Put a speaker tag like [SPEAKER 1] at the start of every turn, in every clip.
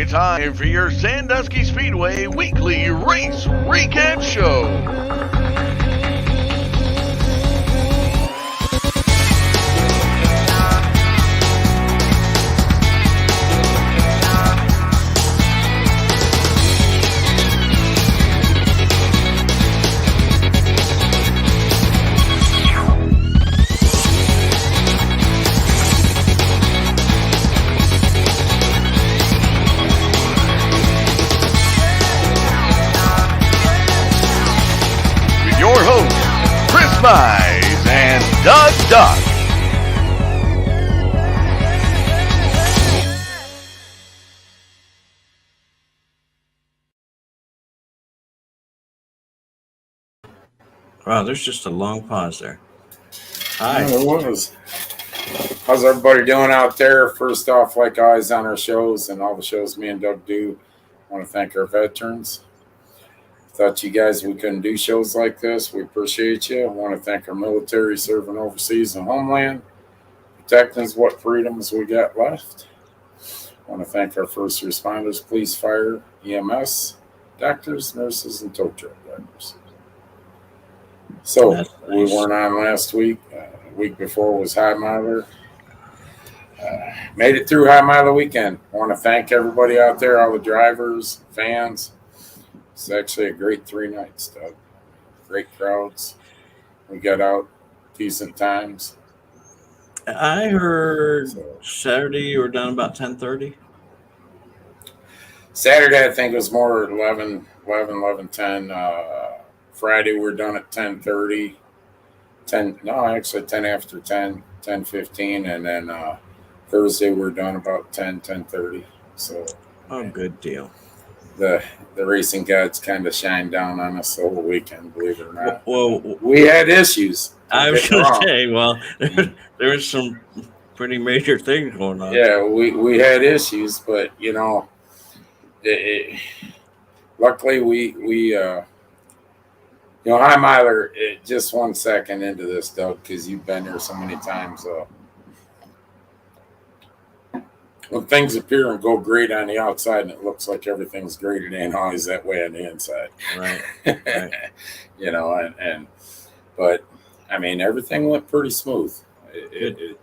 [SPEAKER 1] It's time for your Sandusky Speedway weekly race recap show. Mize and Doug Duck.
[SPEAKER 2] Wow, there's just a long pause there.
[SPEAKER 3] Hi. It was. How's everybody doing out there? First off, like always on our shows and all the shows me and Doug do, I want to thank our veterans. Thought you guys we couldn't do shows like this. We appreciate you. I want to thank our military serving overseas and homeland, protecting us what freedoms we got left. I want to thank our first responders, police, fire, EMS, doctors, nurses, and tow truck drivers. So nice. We weren't on last week. The week before was High Miler. Made it through High Miler weekend. I want to thank everybody out there, all the drivers, fans. It's actually a great 3 nights, Doug. Great crowds. We got out decent times.
[SPEAKER 2] I heard Saturday you were done about 10:30.
[SPEAKER 3] Saturday, I think it was more 11:10. Friday, we were done at 10:30. 10 after 10, 10:15. And then Thursday, we were done about 10:30. So,
[SPEAKER 2] good deal.
[SPEAKER 3] The racing gods kind of shined down on us the whole weekend, believe it or not.
[SPEAKER 2] Well,
[SPEAKER 3] we had issues.
[SPEAKER 2] I was going to say, well, there was some pretty major things going on.
[SPEAKER 3] Yeah, we had issues, but, you know, luckily we High Miler, just 1 second into this, Doug, because you've been here so many times. When things appear and go great on the outside and it looks like everything's great, it ain't always that way on the inside.
[SPEAKER 2] Right.
[SPEAKER 3] You know, but I mean, everything went pretty smooth. It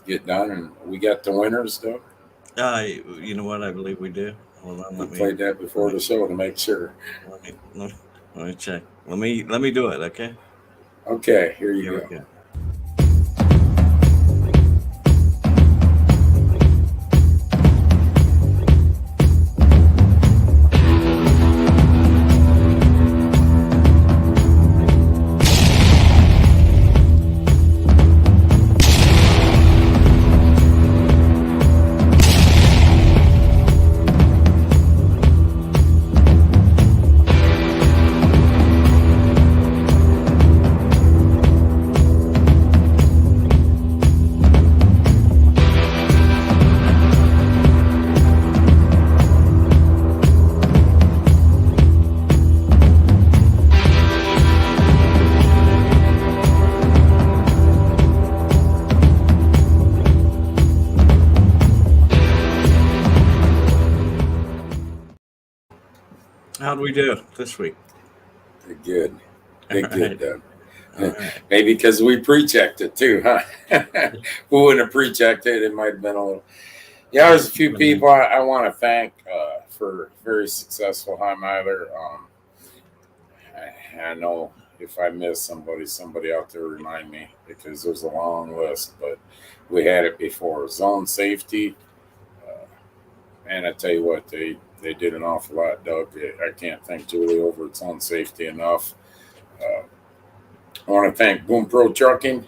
[SPEAKER 3] get done, and we got the winners, Doug.
[SPEAKER 2] You know what? I believe we do. Hold on,
[SPEAKER 3] we played that before the show to make sure.
[SPEAKER 2] Let me check. Let me do it. Okay.
[SPEAKER 3] Okay. Here you go.
[SPEAKER 2] How'd we do this week?
[SPEAKER 3] Good. Good, Doug. Right. Maybe because we pre-checked it too, huh? We wouldn't have pre-checked it. It might have been a little. Yeah, there's a few people I want to thank for very successful High Miler. I know if I miss somebody out there remind me, because there's a long list, but we had it before. Zone safety. And I tell you what, they did an awful lot, Doug. I can't thank Julie over its own safety enough. I want to thank Boom Pro Trucking.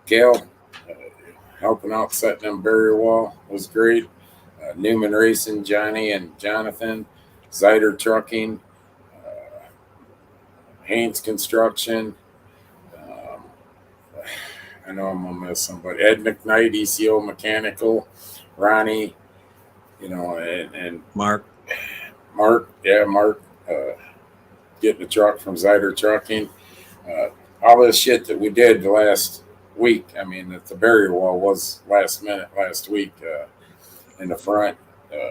[SPEAKER 3] Gail, helping out setting them barrier wall was great. Newman Racing, Johnny and Jonathan. Zyder Trucking. Haynes Construction. I know I'm going to miss somebody. Ed McKnight, ECO Mechanical. Ronnie. You know, and
[SPEAKER 2] Mark,
[SPEAKER 3] getting the truck from Zyder Trucking. All this shit that we did the last week. I mean, the barrier wall was last minute last week in the front.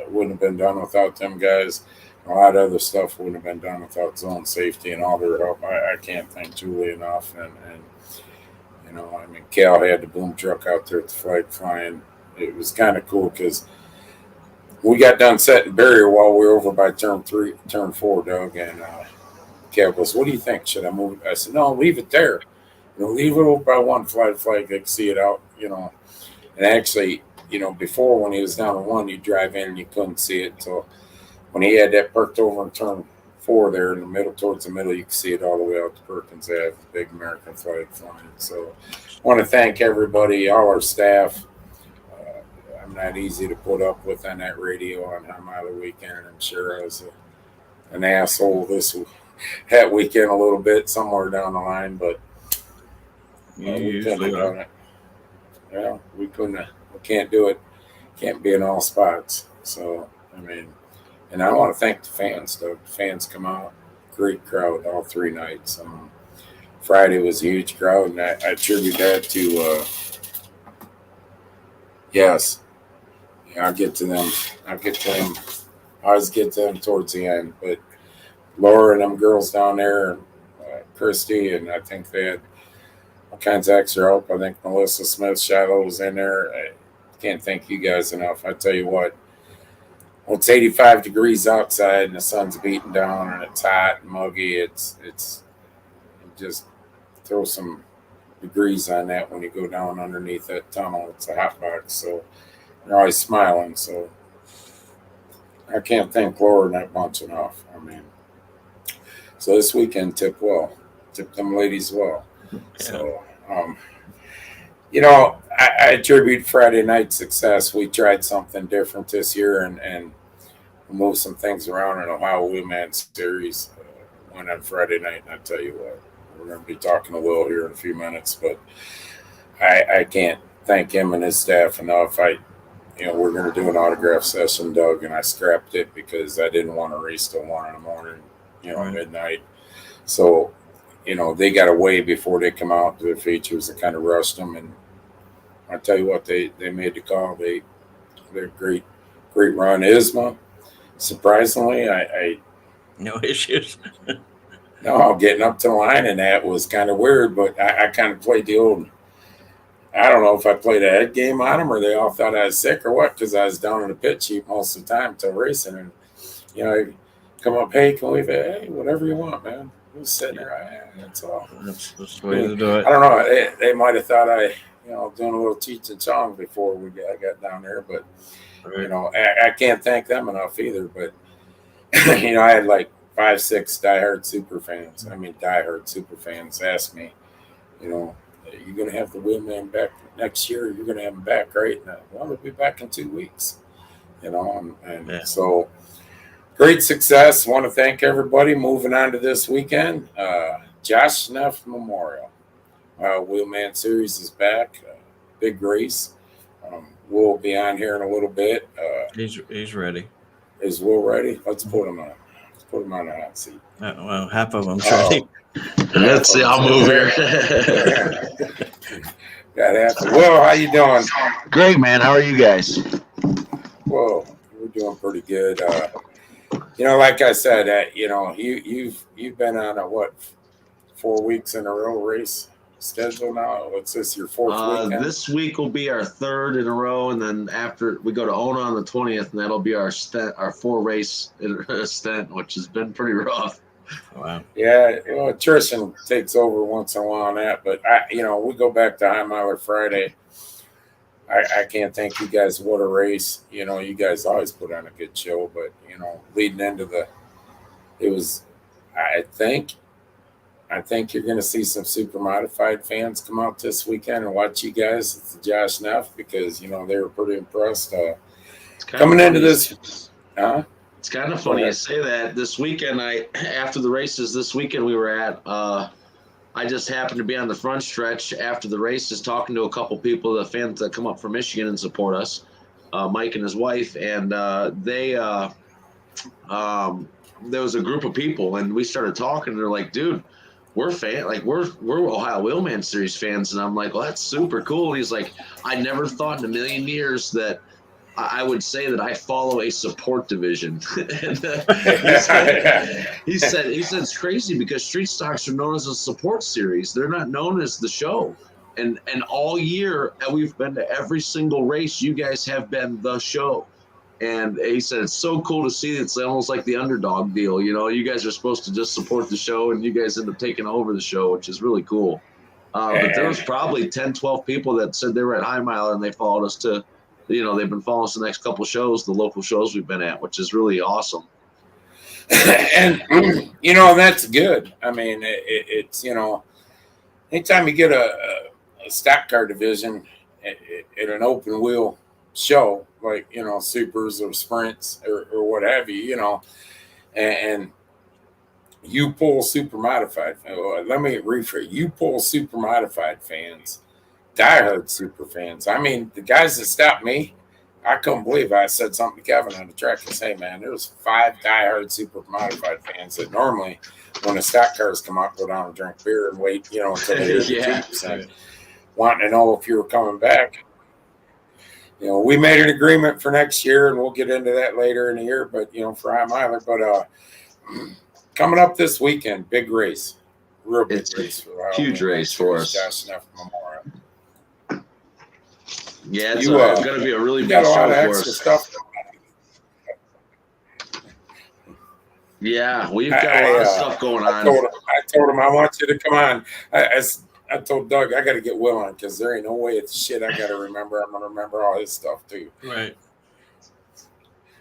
[SPEAKER 3] wouldn't have been done without them guys. A lot of other stuff wouldn't have been done without zone safety and all their help. I can't thank Julie enough. And I mean, Cal had the boom truck out there at the flag flying. It was kind of cool because we got done setting barrier while we were over by turn 4, Doug. And Cal goes, "What do you think? Should I move it?" I said, "No, leave it there. Leave it over by one flag. They can see it out, And actually, before when he was down to 1, you drive in and you couldn't see it until when he had that perked over in turn 4 there in the middle, towards the middle, you could see it all the way out to Perkins Ave, the big American flag flying. So I want to thank everybody, all our staff. I'm not easy to put up with on that radio on High Miler weekend. I'm sure I was an asshole that weekend a little bit somewhere down the line, but we couldn't have done it. Yeah, we can't do it. Can't be in all spots. So, I mean, and I want to thank the fans, though. The fans come out. Great crowd all 3 nights. Friday was a huge crowd, and I attribute that to, yes. Yeah, I'll get to them. I always get to them towards the end. But Laura and them girls down there, and Christy, and I think they had all kinds of extra help. I think Melissa Smith, Shiloh was in there. I can't thank you guys enough. I tell you what, when it's 85 degrees outside and the sun's beating down and it's hot and muggy, it's just throw some degrees on that when you go down underneath that tunnel. It's a hot box, so they're always smiling. So I can't thank Laura and that bunch enough. I mean, so this weekend tip them ladies well. Yeah. So, I attribute Friday night success. We tried something different this year and moved some things around in Ohio Wheelman Series. Went on Friday night, and I tell you what, we're going to be talking to Will here in a few minutes, but I can't thank him and his staff enough. We're going to do an autograph session, Doug, and I scrapped it because I didn't want to race till 1 in the morning, right. Midnight. So, they got away before they come out to their features. They kind of rushed them, and I tell you what, they made the call. They're great run. Isma, surprisingly, I
[SPEAKER 2] no issues.
[SPEAKER 3] No, getting up to the line and that was kind of weird, but I kind of played the old. I don't know if I played a head game on them or they all thought I was sick or what, because I was down in the pit sheet most of the time till racing, and I come up, hey, can we? Hey, whatever you want, man. Who's sitting there? That's all.
[SPEAKER 2] That's the way to do it.
[SPEAKER 3] I don't know. They might have thought I, doing a little Cheech and Chong before I got down there, but I can't thank them enough either. But I had like 5-6 diehard super fans. I mean, diehard super fans ask me, you're going to have the Wheelman back next year. You're going to have him back, right? And we'll be back in 2 weeks. So. Great success. Want to thank everybody. Moving on to this weekend, Josh Neff Memorial Wheelman Series is back. Big race. We'll be on here in a little bit.
[SPEAKER 2] He's ready.
[SPEAKER 3] Is Will ready? Let's put him on. Let's put him on the hot seat.
[SPEAKER 2] Well, half of them's ready.
[SPEAKER 4] Let's see. I'll move here.
[SPEAKER 3] Got half. Will, how you doing?
[SPEAKER 4] Great, man. How are you guys?
[SPEAKER 3] Whoa, we're doing pretty good. Like I said, you've been on a 4 weeks in a row race schedule now. What's this, your 4th weekend?
[SPEAKER 4] This week will be our 3rd in a row, and then after we go to Ona on the 20th, and that'll be our 4 race stint, which has been pretty rough.
[SPEAKER 2] Wow.
[SPEAKER 3] Yeah, attrition takes over once in a while on that, but we go back to High Miler Friday. I can't thank you guys. What a race. You guys always put on a good show, but, leading into I think you're going to see some super modified fans come out this weekend and watch you guys. It's Josh Neff because, they were pretty impressed. Coming into this. Huh?
[SPEAKER 4] It's kind of funny you say that. This weekend, after the races this weekend we were at, I just happened to be on the front stretch after the races talking to a couple people, the fans that come up from Michigan and support us, Mike and his wife, and there was a group of people, and we started talking, and they're like, dude, we're Ohio Wheelman Series fans. And I'm like, well, that's super cool. And he's like, I never thought in a million years that I would say that I follow a support division. And, he said it's crazy because street stocks are known as a support series. They're not known as the show. And all year we've been to every single race. You guys have been the show. And he said it's so cool to see. It's almost like the underdog deal. You know, you guys are supposed to just support the show, and you guys end up taking over the show, which is really cool. But there was probably 10, 12 people that said they were at High Mile and they followed us to, you know, they've been following us the next couple of shows, the local shows we've been at, which is really awesome.
[SPEAKER 3] And, you know, that's good. I mean, it's, you know, anytime you get a stock car division at an open wheel show, like, you know, supers or sprints or what have you, you know, and you pull super modified. Let me rephrase. You pull super modified fans, diehard super fans. I mean, the guys that stopped me, I couldn't believe I said something to Kevin on the track and say, man, there's 5 diehard super modified fans that normally, when the stock cars come out, go down and drink beer and wait, you know, until they hit the 2%, wanting to know if you were coming back. You know, we made an agreement for next year, and we'll get into that later in the year. But you know, for High Miler, but coming up this weekend, big race, real big race,
[SPEAKER 4] huge race for us.
[SPEAKER 3] Josh Neff Memorial.
[SPEAKER 4] Yeah, it's going to be a really big show for us.
[SPEAKER 3] Stuff.
[SPEAKER 4] Yeah, we've got a lot of stuff going on.
[SPEAKER 3] I told him I want you to come on. I told Doug I got to get Will on because there ain't no way it's shit I got to remember. I'm going to remember all his stuff too.
[SPEAKER 2] Right.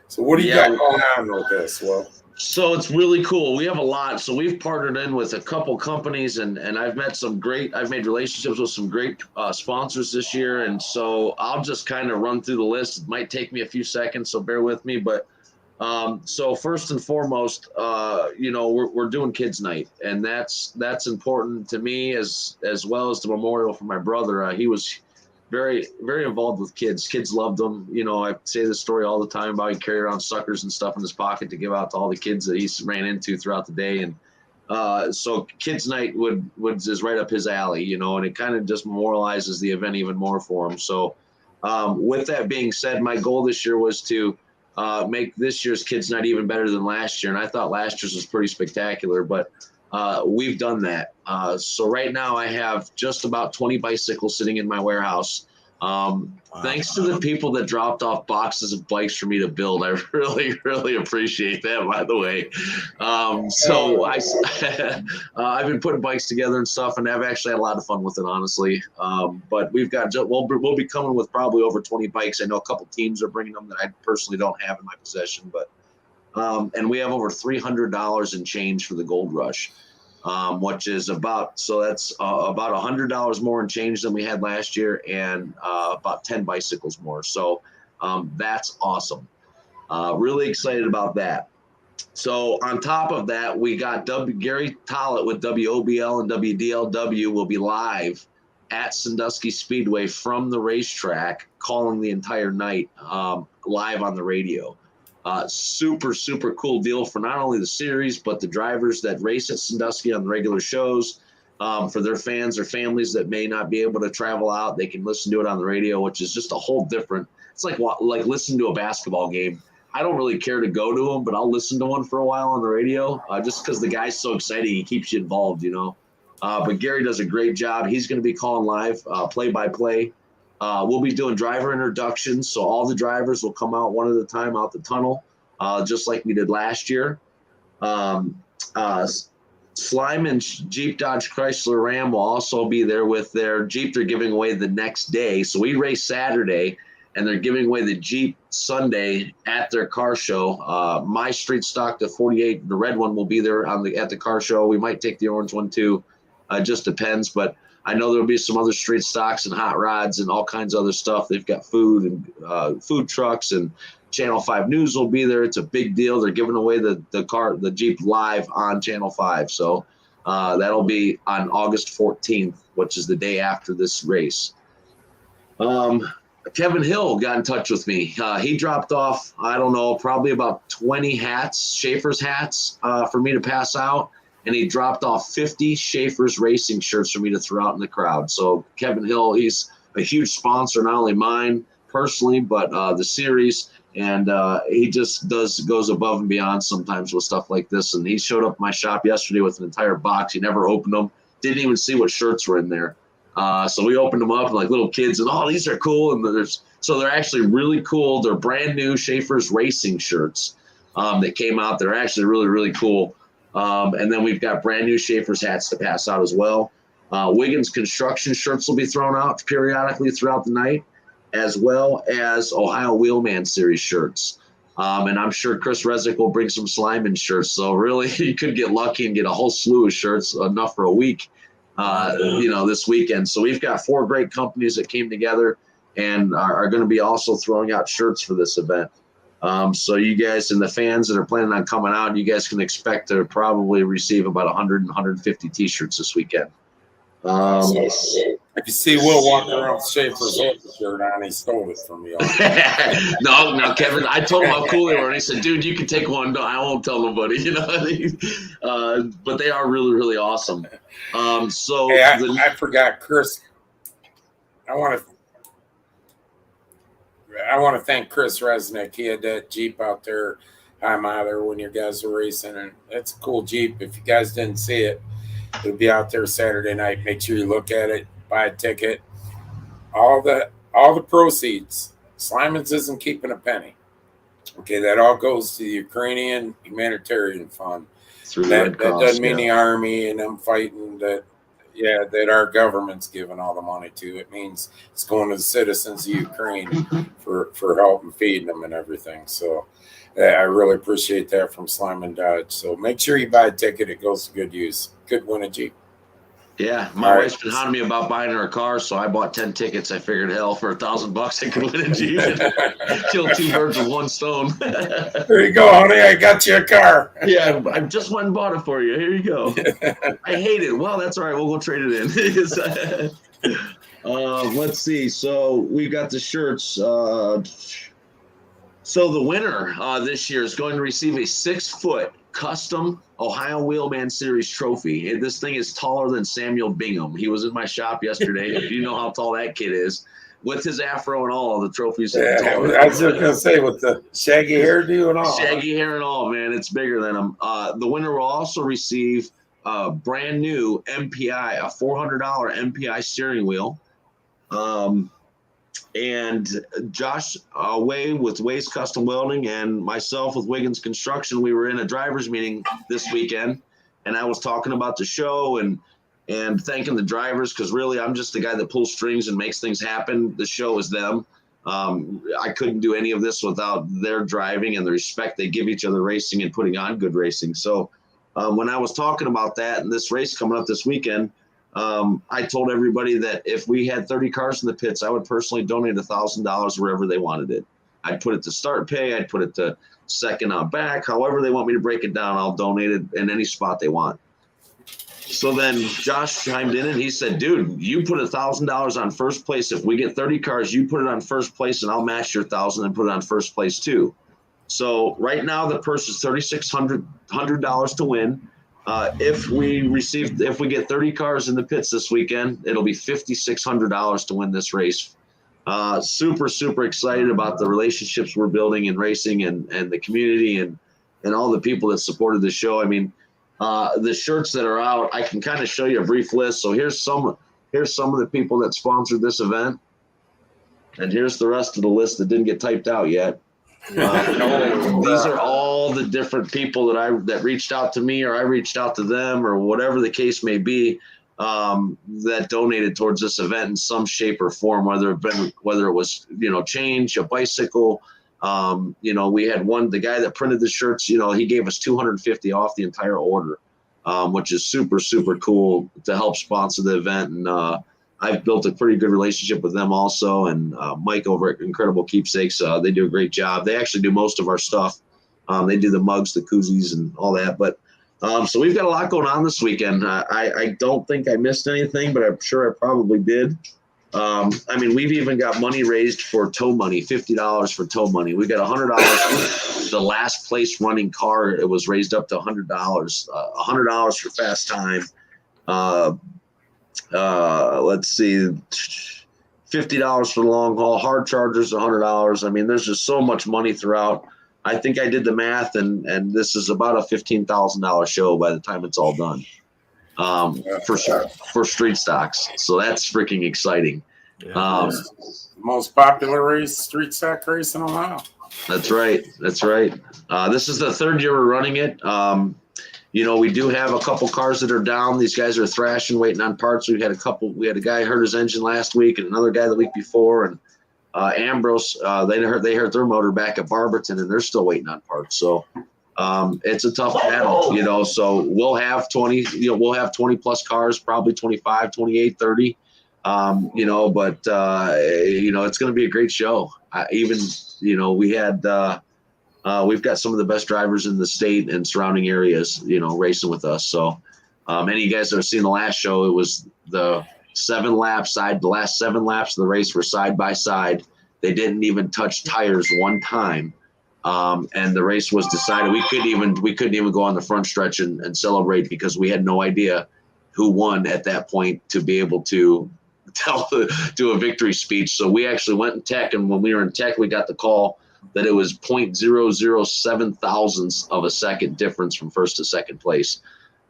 [SPEAKER 3] So what do you got going on with this, Will?
[SPEAKER 4] So it's really cool. We have a lot. So we've partnered in with a couple companies, and I've made relationships with some great sponsors this year. And so I'll just kind of run through the list. It might take me a few seconds, so bear with me. But so first and foremost, you know, we're doing kids night, and that's important to me as well as the memorial for my brother. He was very, very involved with kids. Kids loved him. You know, I say this story all the time about he carried around suckers and stuff in his pocket to give out to all the kids that he ran into throughout the day. And so kids night is right up his alley, you know, and it kind of just memorializes the event even more for him. So with that being said, my goal this year was to make this year's kids night even better than last year. And I thought last year's was pretty spectacular, but we've done that. So right now I have just about 20 bicycles sitting in my warehouse. Thanks to the people that dropped off boxes of bikes for me to build. I really, really appreciate that, by the way. So I've been putting bikes together and stuff, and I've actually had a lot of fun with it, honestly. But we'll be coming with probably over 20 bikes. I know a couple teams are bringing them that I personally don't have in my possession, but and we have over $300 in change for the Gold Rush, which is about $100 more in change than we had last year, and about 10 bicycles more. So that's awesome. Really excited about that. So on top of that, we got Gary Tollett with WOBL and WDLW will be live at Sandusky Speedway from the racetrack, calling the entire night live on the radio. Super, super cool deal for not only the series, but the drivers that race at Sandusky on the regular shows. For their fans or families that may not be able to travel out, they can listen to it on the radio, which is just a whole different. It's like listening to a basketball game. I don't really care to go to them, but I'll listen to one for a while on the radio, just because the guy's so exciting. He keeps you involved, you know. But Gary does a great job. He's going to be calling live, play-by-play. We'll be doing driver introductions, so all the drivers will come out one at a time out the tunnel, just like we did last year. Slime and Jeep Dodge Chrysler Ram will also be there with their Jeep they're giving away the next day. So we race Saturday, and they're giving away the Jeep Sunday at their car show. My street stock, the 48, the red one, will be there at the car show. We might take the orange one too. It just depends, but I know there'll be some other street stocks and hot rods and all kinds of other stuff. They've got food and food trucks, and Channel 5 News will be there. It's a big deal. They're giving away the Jeep live on Channel 5. So that'll be on August 14th, which is the day after this race. Kevin Hill got in touch with me. He dropped off, I don't know, probably about 20 hats, Schaefer's hats for me to pass out. And he dropped off 50 Schaefer's racing shirts for me to throw out in the crowd. So Kevin Hill, he's a huge sponsor, not only mine, personally, but the series. And he just goes above and beyond sometimes with stuff like this. And he showed up at my shop yesterday with an entire box. He never opened them, didn't even see what shirts were in there. So we opened them up like little kids, and these are cool. And they're actually really cool. They're brand new Schaefer's Racing shirts that came out. They're actually really, really cool. And then we've got brand new Schaefer's hats to pass out as well. Wiggins construction shirts will be thrown out periodically throughout the night, as well as Ohio Wheelman Series shirts. And I'm sure Chris Resnick will bring some Slyman shirts. So really, you could get lucky and get a whole slew of shirts, enough for a week, this weekend. So we've got 4 great companies that came together and are going to be also throwing out shirts for this event. So you guys and the fans that are planning on coming out, you guys can expect to probably receive about 100 and 150 T-shirts this weekend.
[SPEAKER 3] If you see Will walking around with Schaefer's shirt on, he stole it from me.
[SPEAKER 4] No, Kevin, I told him how cool they were, and he said, dude, you can take one. No, I won't tell nobody, but they are really, really awesome.
[SPEAKER 3] I forgot, Chris. I want to thank Chris Resnick. He had that Jeep out there, high miler, when your guys were racing, and it's a cool Jeep. If you guys didn't see it, it'll be out there Saturday night. Make sure you look at it, buy a ticket. All the proceeds, Slyman's isn't keeping a penny. Okay, that all goes to the Ukrainian humanitarian fund. That doesn't mean the army and them fighting that our government's giving all the money to. It means it's going to the citizens of Ukraine for helping feeding them and everything. So I really appreciate that from Slyman Dodge. So make sure you buy a ticket. It goes to good use. Good win a Jeep.
[SPEAKER 4] Yeah, my wife's been hounding me about buying her a car, so I bought 10 tickets. I figured, hell, for $1,000 I could win a Jeep and kill 2 birds with 1 stone.
[SPEAKER 3] There you go, honey. I got you a car.
[SPEAKER 4] Yeah, I just went and bought it for you. Here you go. I hate it. Well, that's all right. We'll go trade it in. Let's see. So we've got the shirts. So the winner this year is going to receive a 6-foot custom Ohio Wheelman Series trophy. This thing is taller than Samuel Bingham. He was in my shop yesterday. You know how tall that kid is. With his afro and all, the trophies.
[SPEAKER 3] Yeah, I was just going to say, with the shaggy hairdo and all.
[SPEAKER 4] Shaggy hair and all, man. It's bigger than him. The winner will also receive a brand new MPI, a $400 MPI steering wheel. And Josh Way with Way's Custom Welding and myself with Wiggins Construction, we were in a driver's meeting this weekend, and I was talking about the show and thanking the drivers, because really I'm just the guy that pulls strings and makes things happen. The show is them. I couldn't do any of this without their driving and the respect they give each other racing and putting on good racing. So when I was talking about that and this race coming up this weekend, I told everybody that if we had 30 cars in the pits, I would personally donate $1,000 wherever they wanted it. I'd put it to start pay. I'd put it to second on back. However they want me to break it down, I'll donate it in any spot they want. So then Josh chimed in and he said, dude, you put $1,000 on first place. If we get 30 cars, you put it on first place and I'll match your 1,000 and put it on first place too. So right now the purse is $3,600 to win. If we get 30 cars in the pits this weekend, it'll be $5,600 to win this race. Super, super excited about the relationships we're building in racing and the community and all the people that supported the show. I mean, the shirts that are out, I can kind of show you a brief list. So here's some of the people that sponsored this event. And here's the rest of the list that didn't get typed out yet. These are all the different people that reached out to me, or I reached out to them, or whatever the case may be, that donated towards this event in some shape or form, whether it was change, a bicycle. We had the guy that printed the shirts, he gave us $250 off the entire order, which is super, super cool to help sponsor the event. And I've built a pretty good relationship with them also. And Mike over at Incredible Keepsakes, they do a great job. They actually do most of our stuff. They do the mugs, the koozies, and all that. But so we've got a lot going on this weekend. I don't think I missed anything, but I'm sure I probably did. We've even got money raised for tow money, $50 for tow money. We got $100. The last place running car, it was raised up to $100. $100 for fast time. Let's see, $50 for the long haul. Hard chargers, $100. I mean, there's just so much money throughout. I think I did the math, and this is about a $15,000 show by the time it's all done. For street stocks. So that's freaking exciting.
[SPEAKER 2] Yeah.
[SPEAKER 3] Most popular race, street stock race in Ohio.
[SPEAKER 4] That's right. This is the third year we're running it. We do have a couple cars that are down. These guys are thrashing, waiting on parts. We had a guy hurt his engine last week, and another guy the week before. And Ambrose, they hurt their motor back at Barberton, and they're still waiting on parts. So it's a tough battle, So we'll have 20. We'll have 20 plus cars, probably 25, 28, 30. But it's going to be a great show. We had. We've got some of the best drivers in the state and surrounding areas, racing with us. So any of you guys that have seen the last show, it was the 7 laps side. The last 7 laps of the race were side by side. They didn't even touch tires one time. And the race was decided. We couldn't even go on the front stretch and celebrate because we had no idea who won at that point to be able to do a victory speech. So we actually went in tech, and when we were in tech, we got the call that it was 0.007 thousandths of a second difference from first to second place.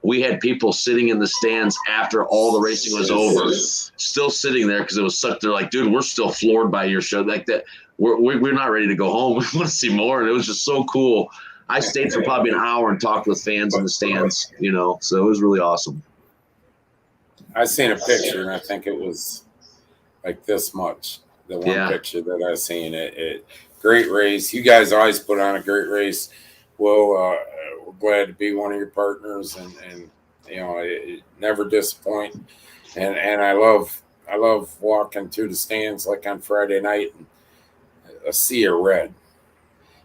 [SPEAKER 4] We had people sitting in the stands after all the racing was over, still sitting there because it was such. They're like, dude, we're still floored by your show. Like that, we're not ready to go home. We want to see more, and it was just so cool. I stayed for probably an hour and talked with fans in the stands. So it was really awesome.
[SPEAKER 3] I seen a picture, and I think it was like this much. The one picture that I seen, it great race. You guys always put on a great race. Well, we're glad to be one of your partners, and it never disappoint. And I love walking through the stands like on Friday night, and a sea of red.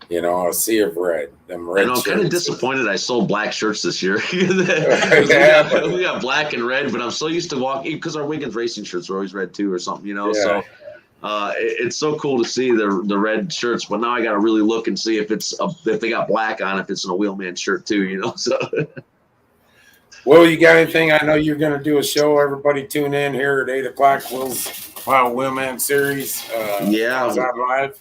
[SPEAKER 3] A sea of red. Them red.
[SPEAKER 4] I'm kind of disappointed I sold black shirts this year. We got black and red, but I'm so used to walking because our Wiggins racing shirts are always red too, or something. So. It's so cool to see the red shirts, but now I got to really look and see if they got black on, if it's in a Wheelman shirt too, So,
[SPEAKER 3] well, you got anything? I know you're going to do a show. Everybody tune in here at 8:00. Wheelman Series. Is that live?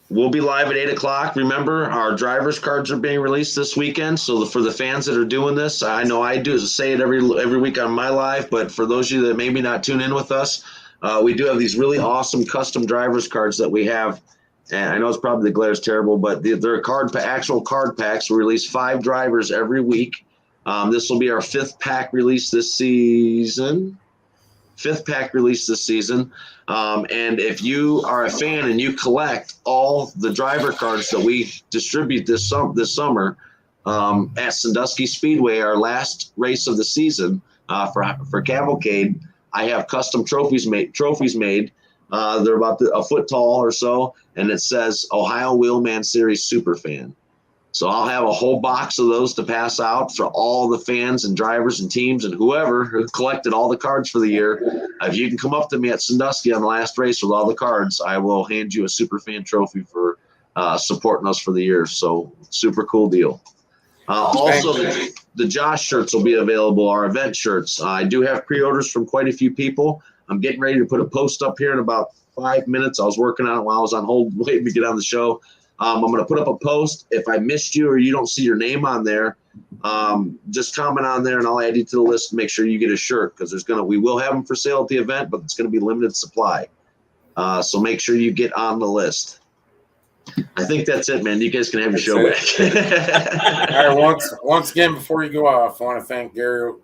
[SPEAKER 4] We'll be live at 8:00. Remember, our driver's cards are being released this weekend. So for the fans that are doing this, I know I do say it every week on my live, but for those of you that maybe not tune in with us. We do have these really awesome custom driver's cards that we have. And I know it's probably the glare is terrible, but they're actual card packs. We release 5 drivers every week. This will be our 5th pack release this season. And if you are a fan and you collect all the driver cards that we distribute this summer at Sandusky Speedway, our last race of the season for Cavalcade, I have custom trophies made. They're about a foot tall or so, and it says Ohio Wheelman Series Superfan. So I'll have a whole box of those to pass out for all the fans and drivers and teams and whoever who collected all the cards for the year. If you can come up to me at Sandusky on the last race with all the cards, I will hand you a Superfan trophy for supporting us for the year. So super cool deal. Also, the Josh shirts will be available, our event shirts. I do have pre-orders from quite a few people. I'm getting ready to put a post up here in about 5 minutes. I was working on it while I was on hold waiting to get on the show. I'm going to put up a post. If I missed you or you don't see your name on there, just comment on there and I'll add you to the list and make sure you get a shirt because we will have them for sale at the event, but it's going to be limited supply. So make sure you get on the list. I think that's it, man. You guys can have your show back.
[SPEAKER 3] All right, once again, before you go off, I want to thank Gary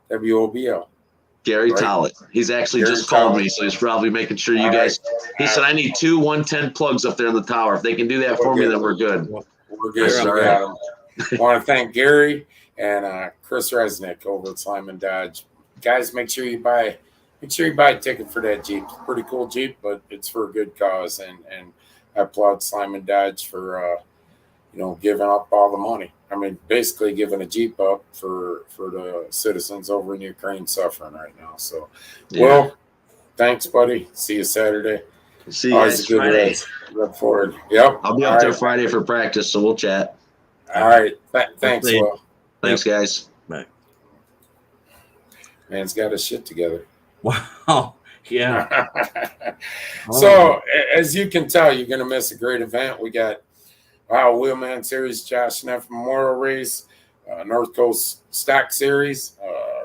[SPEAKER 3] WOBL.
[SPEAKER 4] Gary Tollett. He's actually just called me, so he's probably making sure you guys. He said, I need 2 110 plugs up there in the tower. If they can do that for me, then we're good.
[SPEAKER 3] We're good. All right. I want to thank Gary and Chris Resnick over at Simon Dodge. Guys, make sure you buy a ticket for that Jeep. It's a pretty cool Jeep, but it's for a good cause. And I applaud Simon Dodge for giving up all the money. I mean, basically giving a Jeep up for the citizens over in Ukraine suffering right now. So, Well, thanks, buddy. See you Saturday.
[SPEAKER 4] See you guys Friday.
[SPEAKER 3] Look forward. Yep.
[SPEAKER 4] I'll be out there Friday for practice, so we'll chat.
[SPEAKER 3] All right. Thanks, Will.
[SPEAKER 4] Thanks, guys.
[SPEAKER 2] Bye.
[SPEAKER 3] Man's got his shit together.
[SPEAKER 2] Wow. Yeah.
[SPEAKER 3] So, as you can tell, you're going to miss a great event. We got Wheelman Series, Josh Neff Memorial Race, North Coast Stock Series,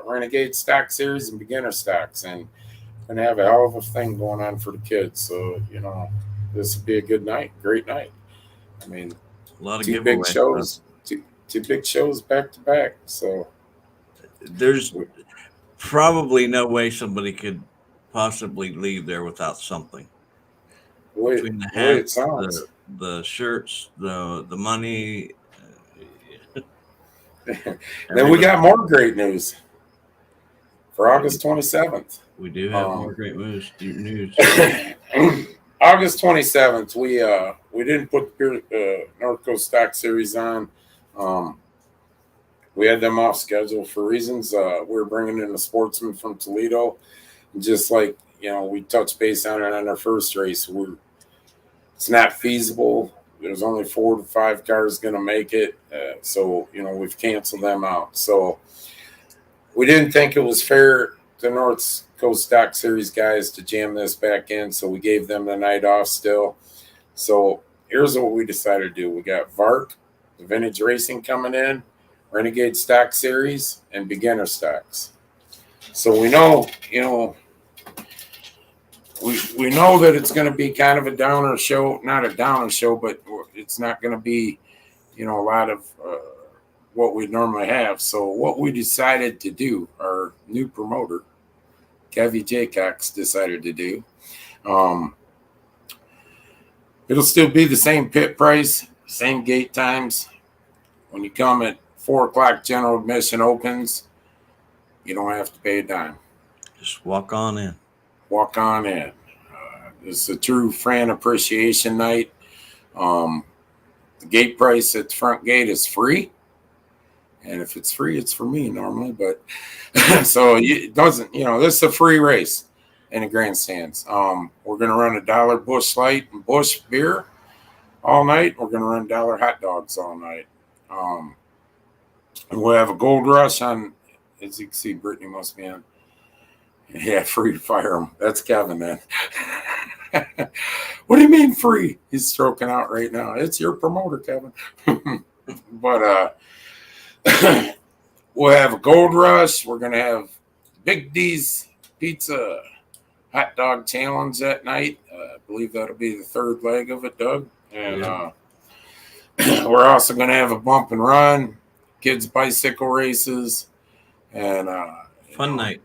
[SPEAKER 3] Renegade Stock Series, and Beginner Stocks. And going to have a hell of a thing going on for the kids. So, this would be a good night, great night. I mean,
[SPEAKER 2] a lot of
[SPEAKER 3] two big shows, two big shows back to back. So
[SPEAKER 2] there's probably no way somebody could possibly leave there without something. Between the hats, the shirts, the money.
[SPEAKER 3] Then we got more great news for August 27th.
[SPEAKER 2] We do have more great news.
[SPEAKER 3] August 27th, we didn't put the North Coast Stock Series on. We had them off schedule for reasons. We were bringing in a sportsman from Toledo. Just like, we touched base on it on our first race. It's not feasible. There's only 4 to 5 cars going to make it. So, we've canceled them out. So we didn't think it was fair to North Coast Stock Series guys to jam this back in. So we gave them the night off still. So here's what we decided to do. We got VARC, the Vintage Racing coming in, Renegade Stock Series, and Beginner Stocks. So we know, we know that it's going to be kind of a downer show, not a downer show, but it's not going to be, a lot of what we normally have. So what we decided to do, our new promoter, Kevy Jaycox, decided to do, it'll still be the same pit price, same gate times. When you come at 4 o'clock, general admission opens, you don't have to pay a dime.
[SPEAKER 2] Just walk on in.
[SPEAKER 3] Walk on in. It's a true fan appreciation night. The gate price at the front gate is free. And if it's free, it's for me normally. But so it doesn't, this is a free race in the grandstands. We're going to run $1 Busch Light and Busch beer all night. We're going to run $1 hot dogs all night. And we'll have a gold rush on, as you can see, Brittany must be on. Yeah, free to fire them. That's Kevin, man. What do you mean free? He's stroking out right now. It's your promoter, Kevin. But we'll have a gold rush. We're going to have Big D's Pizza hot dog challenge that night. I believe that'll be the third leg of it, Doug. And we're also going to have a bump and run, kids bicycle races, and
[SPEAKER 2] fun night.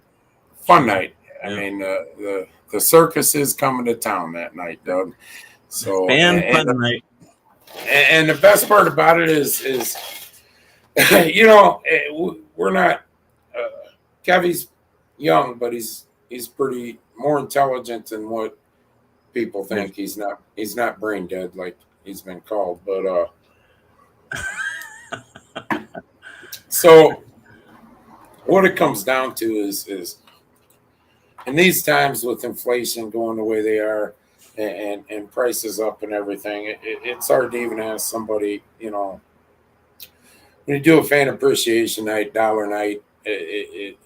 [SPEAKER 3] Fun night. I mean, the circus is coming to town that night, Doug. So
[SPEAKER 2] fun night.
[SPEAKER 3] And the best part about it is we're not. Kevy's young, but he's pretty more intelligent than what people think. He's not brain dead like he's been called, but so what it comes down to is in these times with inflation going the way they are and prices up and everything, it's hard to even ask somebody, when you do a fan appreciation night, dollar night, it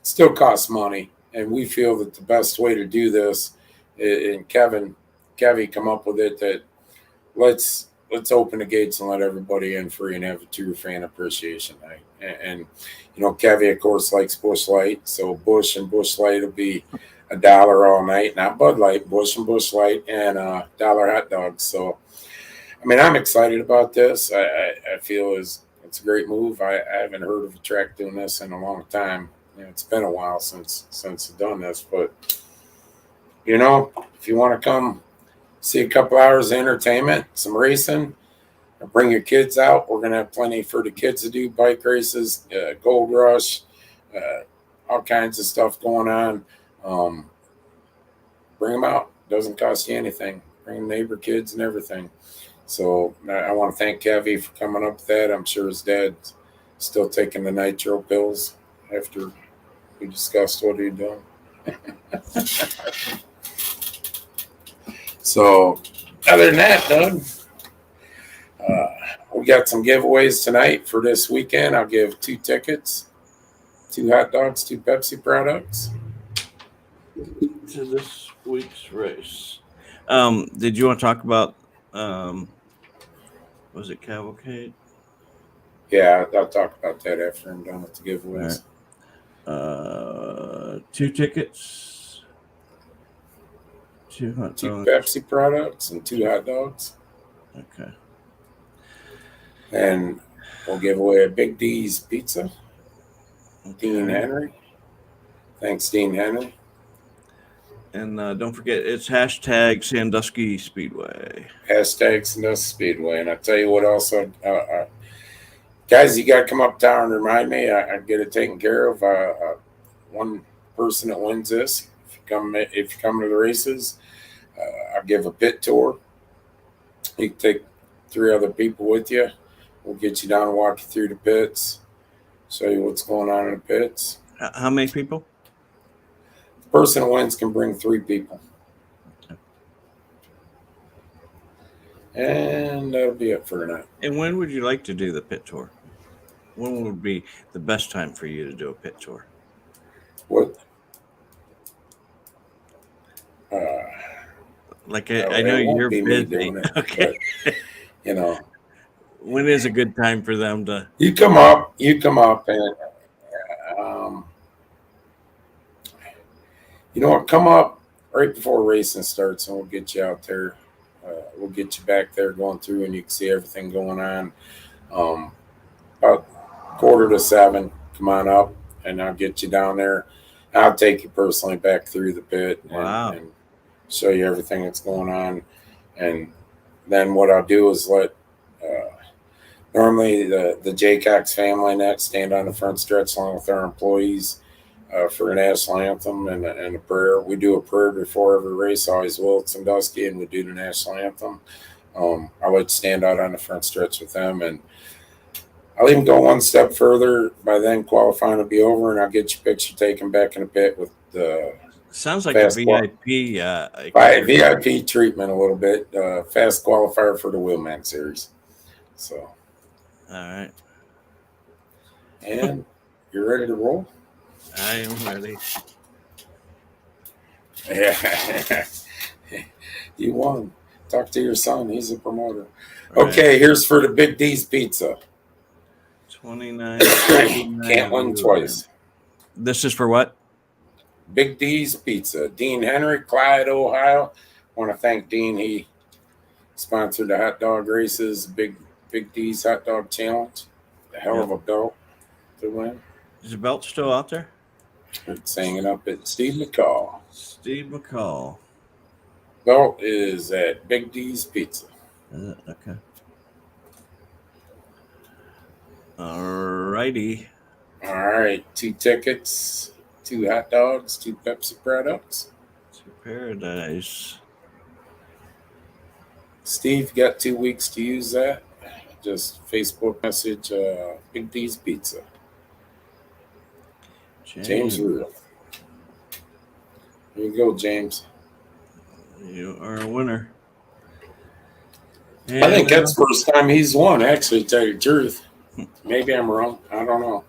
[SPEAKER 3] still costs money. And we feel that the best way to do this, and Kevy come up with it, that let's open the gates and let everybody in free and have a true fan appreciation night. And Kevy, of course, likes Busch Light. So Busch and Busch Light will be $1 all night. Not Bud Light, Busch and Busch Light, and $1 hot dogs. So, I mean, I'm excited about this. I feel it's a great move. I haven't heard of a track doing this in a long time. It's been a while since I've done this. But, if you want to come see a couple hours of entertainment, some racing, or bring your kids out. We're going to have plenty for the kids to do, bike races, gold rush, all kinds of stuff going on. Bring them out. Doesn't cost you anything. Bring neighbor kids and everything. So I want to thank Kevy for coming up with that. I'm sure his dad's still taking the nitro pills after we discussed what he'd done. So, other than that, Doug, we got some giveaways tonight for this weekend. I'll give 2 tickets, 2 hot dogs, 2 Pepsi products.
[SPEAKER 2] to this week's race. Did you want to talk about was it Cavalcade?
[SPEAKER 3] Yeah, I'll talk about that after I'm done with the giveaways.
[SPEAKER 2] Right. 2 tickets, 2 hot dogs,
[SPEAKER 3] 2 Pepsi products, and 2 hot dogs.
[SPEAKER 2] Okay.
[SPEAKER 3] And we'll give away a Big D's pizza.
[SPEAKER 2] Okay.
[SPEAKER 3] Dean Henry. Thanks, Dean Henry.
[SPEAKER 2] And don't forget, it's hashtag Sandusky Speedway.
[SPEAKER 3] Hashtag Sandusky Speedway. And I tell you what else, guys, you got to come up town and remind me. I get it taken care of. One person that wins this, if you come to the races, I'll give a pit tour. You can take 3 other people with you. We'll get you down and walk you through the pits, show you what's going on in the pits.
[SPEAKER 2] How many people?
[SPEAKER 3] The person who wins can bring 3 people.
[SPEAKER 2] Okay.
[SPEAKER 3] And that'll be it for tonight.
[SPEAKER 2] And when would you like to do the pit tour? When would be the best time for you to do a pit tour?
[SPEAKER 3] What?
[SPEAKER 2] I know you're busy. Okay.
[SPEAKER 3] But, you know.
[SPEAKER 2] When is a good time for them to?
[SPEAKER 3] You come up, and you know what? Come up right before racing starts, and we'll get you out there. We'll get you back there going through, and you can see everything going on. About 6:45, come on up, and I'll get you down there. I'll take you personally back through the pit and show you everything that's going on. And then what I'll do is let normally the Jaycox family and that stand on the front stretch along with our employees for a national anthem and a prayer. We do a prayer before every race, always will at Sandusky, and we do the national anthem. I'll let you stand out on the front stretch with them, and I'll even go one step further. By then, qualifying will be over, and I'll get your picture taken back in the pit with the.
[SPEAKER 2] Sounds like a VIP.
[SPEAKER 3] VIP treatment a little bit. Fast qualifier for the Wheelman Series. So.
[SPEAKER 2] All right.
[SPEAKER 3] And you're ready to roll?
[SPEAKER 2] I am ready.
[SPEAKER 3] Yeah. You won. Talk to your son. He's a promoter.
[SPEAKER 2] Right.
[SPEAKER 3] Okay, here's for the Big D's pizza.
[SPEAKER 2] $29.
[SPEAKER 3] Can't win twice.
[SPEAKER 2] This is for what?
[SPEAKER 3] Big D's Pizza. Dean Henry, Clyde, Ohio. I want to thank Dean. He sponsored the hot dog races, Big D's Hot Dog Challenge. A hell of a belt to win.
[SPEAKER 2] Is the belt still out there?
[SPEAKER 3] It's hanging up at Steve McCall.
[SPEAKER 2] Steve McCall.
[SPEAKER 3] Belt is at Big D's Pizza.
[SPEAKER 2] Okay. All righty.
[SPEAKER 3] All right. 2 tickets, 2 hot dogs, 2 Pepsi products.
[SPEAKER 2] To Paradise.
[SPEAKER 3] Steve, you got 2 weeks to use that. Just Facebook message Big D's Pizza. James Rudolph. Here you go, James.
[SPEAKER 2] You are a winner. And
[SPEAKER 3] I think that's the first time he's won, actually, to tell you the truth. Maybe I'm wrong. I don't know.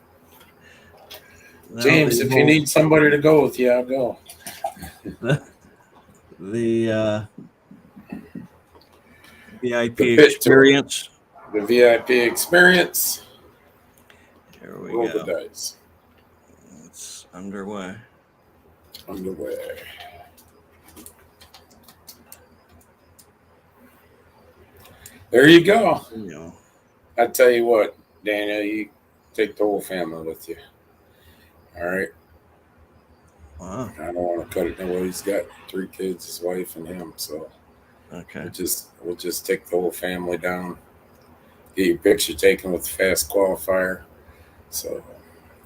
[SPEAKER 3] James, if you need somebody to go with you, I'll go.
[SPEAKER 2] The VIP experience.
[SPEAKER 3] The VIP experience.
[SPEAKER 2] Here we
[SPEAKER 3] Roll
[SPEAKER 2] go.
[SPEAKER 3] the dice.
[SPEAKER 2] It's underway.
[SPEAKER 3] There you go.
[SPEAKER 2] There you go.
[SPEAKER 3] I tell you what, Daniel, you take the whole family with you. All right.
[SPEAKER 2] Wow.
[SPEAKER 3] I don't want to cut it. No, he's got 3 kids, his wife and him. So
[SPEAKER 2] Okay.
[SPEAKER 3] we'll just take the whole family down. Get your picture taken with the fast qualifier. So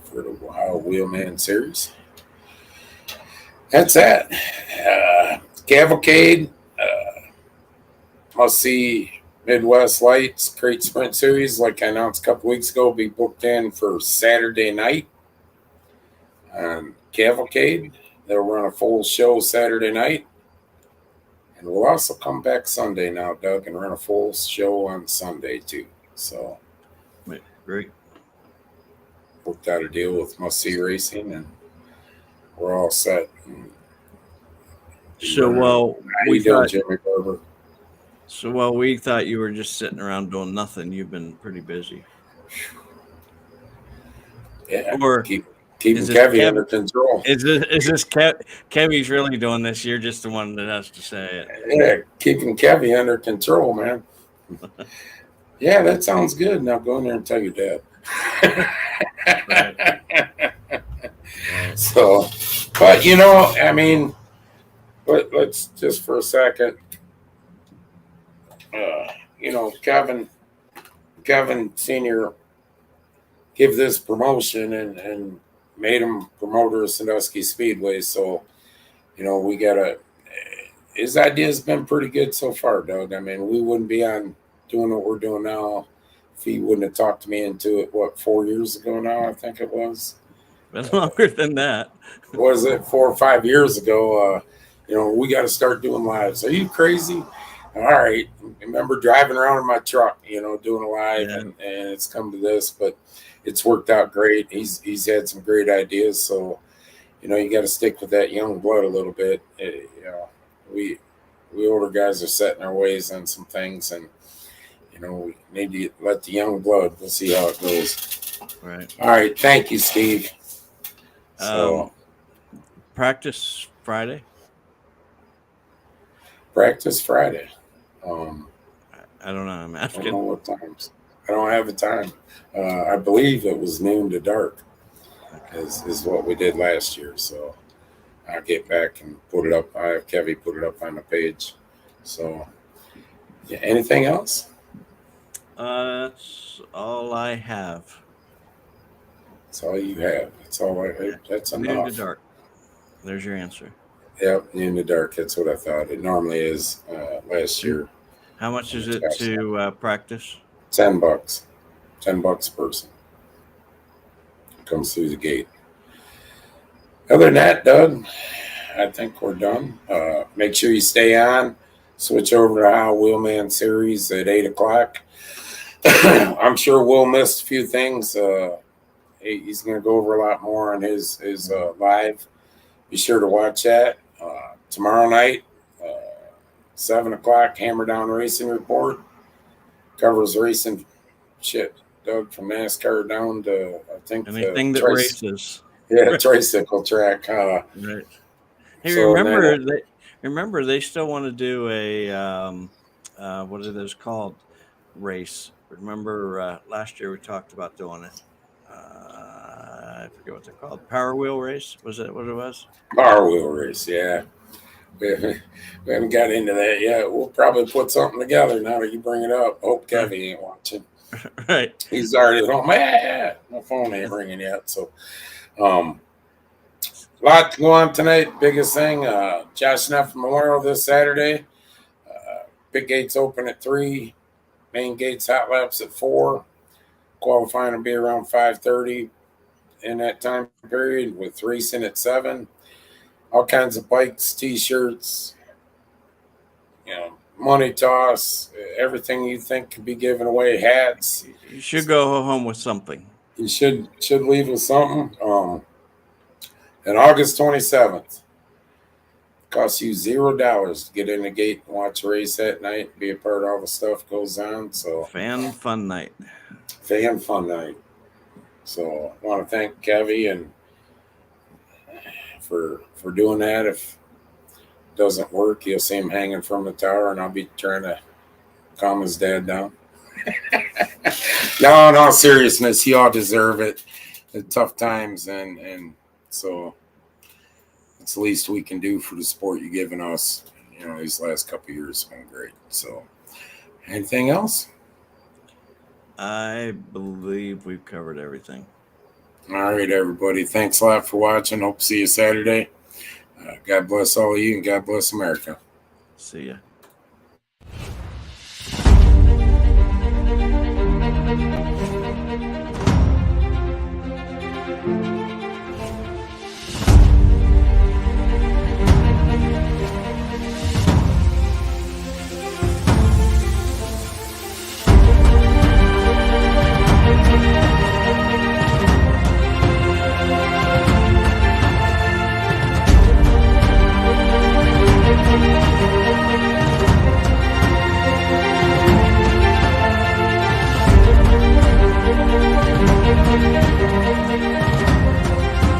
[SPEAKER 3] for the Ohio Wheelman Series. That's that. Cavalcade. Must see Midwest Lights Crate Sprint Series, like I announced a couple weeks ago, be booked in for Saturday night. Cavalcade, they'll run a full show Saturday night. And we'll also come back Sunday now, Doug, and run a full show on Sunday too. So
[SPEAKER 2] Great.
[SPEAKER 3] Worked out a deal with Must See Racing, and we're all set. And
[SPEAKER 2] So
[SPEAKER 3] we thought, Jimmy Barber.
[SPEAKER 2] So we thought you were just sitting around doing nothing. You've been pretty busy.
[SPEAKER 3] Yeah. Or keeping Kevy under control.
[SPEAKER 2] Is this Kevy's really doing this? You're just the one that has to say it.
[SPEAKER 3] Yeah, keeping Kevy under control, man. Yeah, that sounds good. Now go in there and tell your dad.
[SPEAKER 2] Right.
[SPEAKER 3] So, but you know, I mean, let's just for a second. You know, Kevin Sr. give this promotion and made him promoter of Sandusky Speedway. So, you know, we got his idea's been pretty good so far, Doug. I mean, we wouldn't be on doing what we're doing now if he wouldn't have talked me into it. 4 years ago now, I think it was.
[SPEAKER 2] Been longer than that.
[SPEAKER 3] Was it 4 or 5 years ago? You know, we got to start doing lives. Are you crazy? All right. I remember driving around in my truck, you know, doing a live, and it's come to this, but it's worked out great. He's had some great ideas. So, you know, you got to stick with that young blood a little bit. You know, we older guys are setting our ways on some things, and, you know, we need to let the young blood. We'll see how it goes.
[SPEAKER 2] Right.
[SPEAKER 3] All right. Thank you, Steve. So,
[SPEAKER 2] practice Friday.
[SPEAKER 3] Practice Friday.
[SPEAKER 2] I don't know. I'm asking.
[SPEAKER 3] I don't know what times. I don't have the time. I believe it was noon to dark, is what we did last year. So I'll get back and put it up. I have Kevy put it up on the page. So, yeah. Anything else?
[SPEAKER 2] That's all I have.
[SPEAKER 3] That's all you have. That's all that's enough.
[SPEAKER 2] Noon to dark. There's your answer.
[SPEAKER 3] Yep, noon to dark. That's what I thought. It normally is. Last year.
[SPEAKER 2] How much is it to practice?
[SPEAKER 3] $10. $10 a person. Comes through the gate. Other than that, Doug, I think we're done. Make sure you stay on. Switch over to How Wheelman Series at 8 o'clock. I'm sure Will missed a few things. He's going to go over a lot more on his live. Be sure to watch that. Tomorrow night, 7 o'clock, Hammer Down Racing Report. Covers racing shit, Doug, from NASCAR down to, I think,
[SPEAKER 2] anything that races.
[SPEAKER 3] Yeah, tricycle track.
[SPEAKER 2] Right. Hey, so remember they still want to do a what are those called? Race. Remember last year we talked about doing it. I forget what they're called. Power Wheel Race? Was that what it was?
[SPEAKER 3] Power Wheel Race, yeah. We haven't got into that yet. We'll probably put something together now that you bring it up. Hope Kevy ain't watching.
[SPEAKER 2] Right.
[SPEAKER 3] He's already at home. My phone ain't ringing yet. So, a lot to go on tonight. Biggest thing, Josh Neff Memorial this Saturday. Pit gates open at 3. Main gates hot laps at 4. Qualifying will be around 5:30 in that time period, with racing at 7. All kinds of bikes, T-shirts, you know, money toss, everything you think could be given away, hats.
[SPEAKER 2] You should go home with something.
[SPEAKER 3] You should leave with something. And August 27th, costs you $0 to get in the gate and watch a race that night, be a part of all the stuff goes on. So
[SPEAKER 2] fan fun night.
[SPEAKER 3] So I want to thank Kevy and for doing that. If it doesn't work, you'll see him hanging from the tower, and I'll be trying to calm his dad down. No, in all seriousness, you all deserve it. The tough times, and so it's the least we can do for the sport you've given us. You know, these last couple of years have been great. So, anything else?
[SPEAKER 2] I believe we've covered everything.
[SPEAKER 3] All right, everybody. Thanks a lot for watching. Hope to see you Saturday. God bless all of you, and God bless America.
[SPEAKER 2] See ya.
[SPEAKER 3] Bye.